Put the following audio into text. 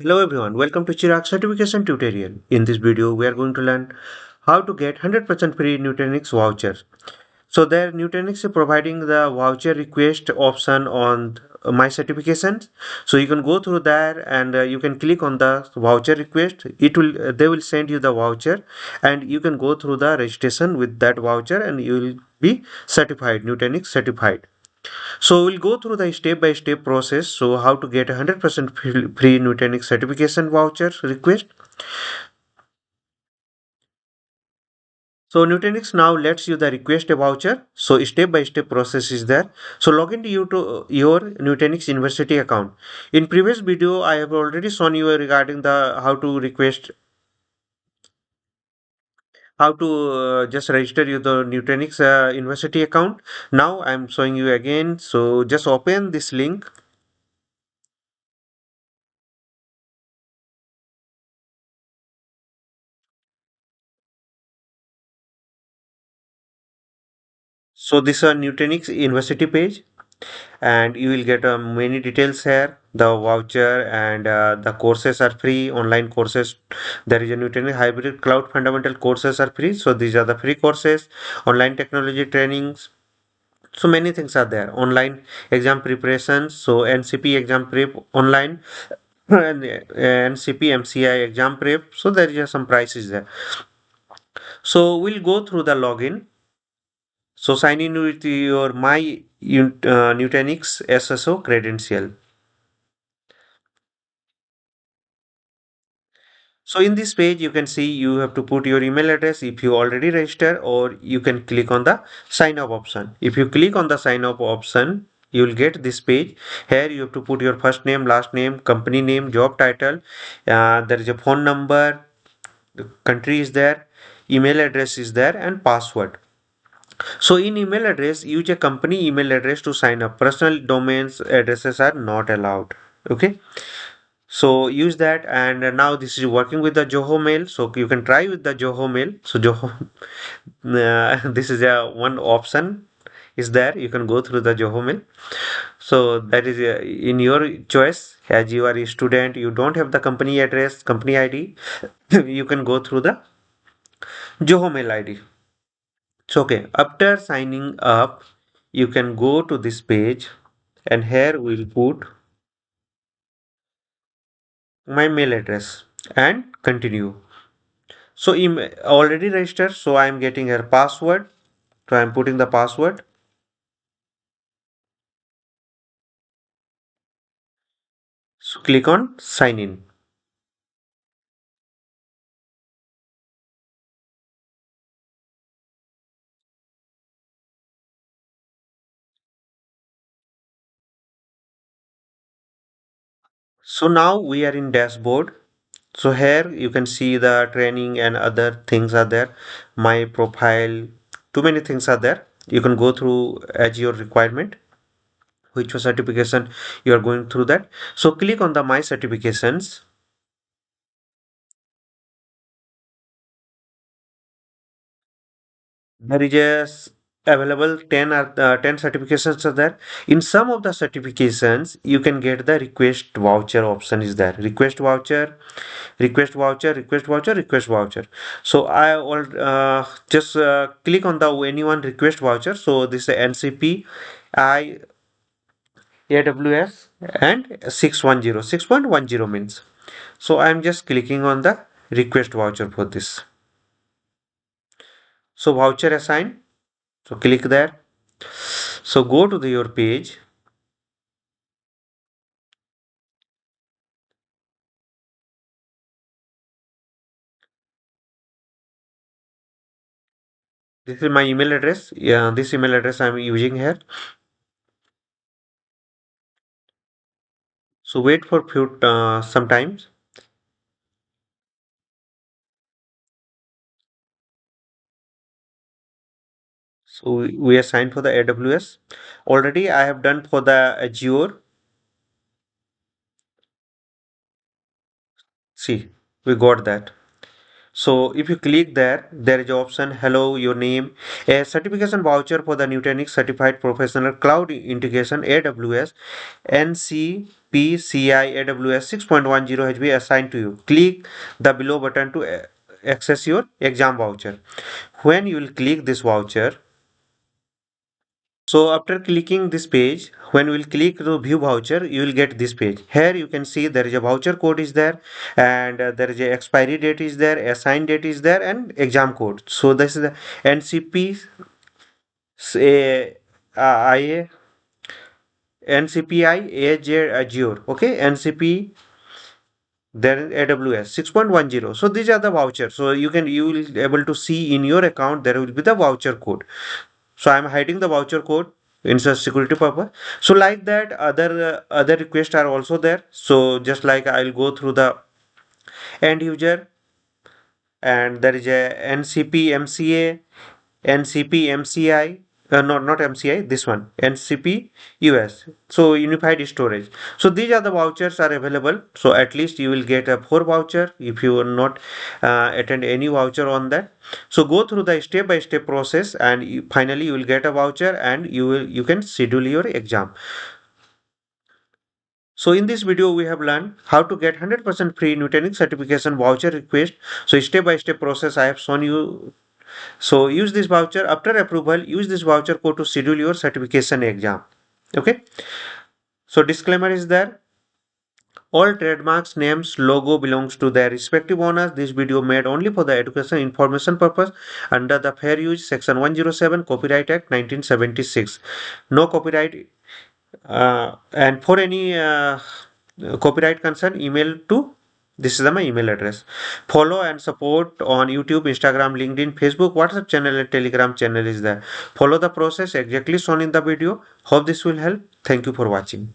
Hello everyone, welcome to Chirag certification tutorial. In this video, we are going to learn how to get 100% free Nutanix voucher. So there, Nutanix is providing the voucher request option on my certifications. So you can go through there and you can click on the voucher request. They will send you the voucher and you can go through the registration with that voucher and you will be certified, Nutanix certified. So we'll go through the step-by-step process. So how to get 100% free Nutanix certification voucher request. So Nutanix now lets you the request a voucher. So step-by-step process is there. So log into your Nutanix University account. In previous video, I have already shown you regarding the how to just register you the Nutanix University account. Now I'm showing you again. So just open this link. So this is a Nutanix University page, and you will get many details here. The voucher and the courses are free. Online courses, there is a Nutanix hybrid cloud fundamental courses are free. So these are the free courses. Online technology trainings. So many things are there. Online exam preparations. So NCP exam prep online and NCP MCI exam prep. So there is some prices there. So we'll go through the login. So sign in with your Nutanix SSO credential. So in this page, you can see you have to put your email address if you already register, or you can click on the sign up option. If you click on the sign up option, you will get this page. Here you have to put your first name, last name, company name, job title. There is a phone number, the country is there, email address is there, and password. So in email address, use a company email address to sign up. Personal domains addresses are not allowed. Okay. So use that, and now this is working with the Zoho mail. So you can try with the Zoho mail. So Zoho, this is a one option is there. You can go through the Zoho mail. So that is in your choice. As you are a student, you don't have the company address, company ID. You can go through the Zoho mail ID. So okay, after signing up, you can go to this page, and here we'll put my mail address and continue. So already registered, so I'm getting her password. So I'm putting the password. So click on sign in. So now we are in dashboard. So here you can see the training and other things are there. My profile, too many things are there. You can go through as your requirement, which certification you are going through that. So click on the my certifications. There is available 10 or 10 certifications are there. In some of the certifications you can get the request voucher option is there. Request voucher, request voucher, request voucher, request voucher. So I will just click on the anyone request voucher. So this is NCP I AWS and 610 means. So I'm just clicking on the request voucher for this. So voucher assigned. So click there. So go to your page. This is my email address. Yeah, this email address I'm using here. So wait for few sometimes. So we are signed for the AWS. Already I have done for the Azure. See, we got that. So if you click there, there is an option hello your name, a certification voucher for the Nutanix certified professional cloud integration AWS NCPCI AWS 6.10 has been assigned to you. Click the below button to access your exam voucher. When you will click this voucher, so after clicking this page, when we will click to view voucher, you will get this page. Here you can see there is a voucher code is there, and there is a expiry date is there, assign date is there, and exam code. So this is the NCP IA NCPI Azure. Okay, NCP then AWS 6.10. So these are the vouchers. So you will able to see in your account there will be the voucher code. So I'm hiding the voucher code in such security purpose. So like that, other requests are also there. So just like I'll go through the end user, and there is a NCP MCA, NCP MCI, not MCI, this one, NCP US. So unified storage. So these are the vouchers are available. So at least you will get a 4 voucher if you will not attend any voucher on that. So go through the step by step process, and finally you will get a voucher, and you can schedule your exam. So in this video, we have learned how to get 100% free Nutanix certification voucher request. So step by step process I have shown you. So use this voucher after approval. Use this voucher code to schedule your certification exam. Okay. So disclaimer is there. All trademarks, names, logo belongs to their respective owners. This video made only for the education information purpose under the Fair Use Section 107 Copyright Act 1976. No copyright and for any copyright concern, email to this is my email address. Follow and support on YouTube, Instagram, LinkedIn, Facebook, WhatsApp channel, and Telegram channel is there. Follow the process exactly shown in the video. Hope this will help. Thank you for watching.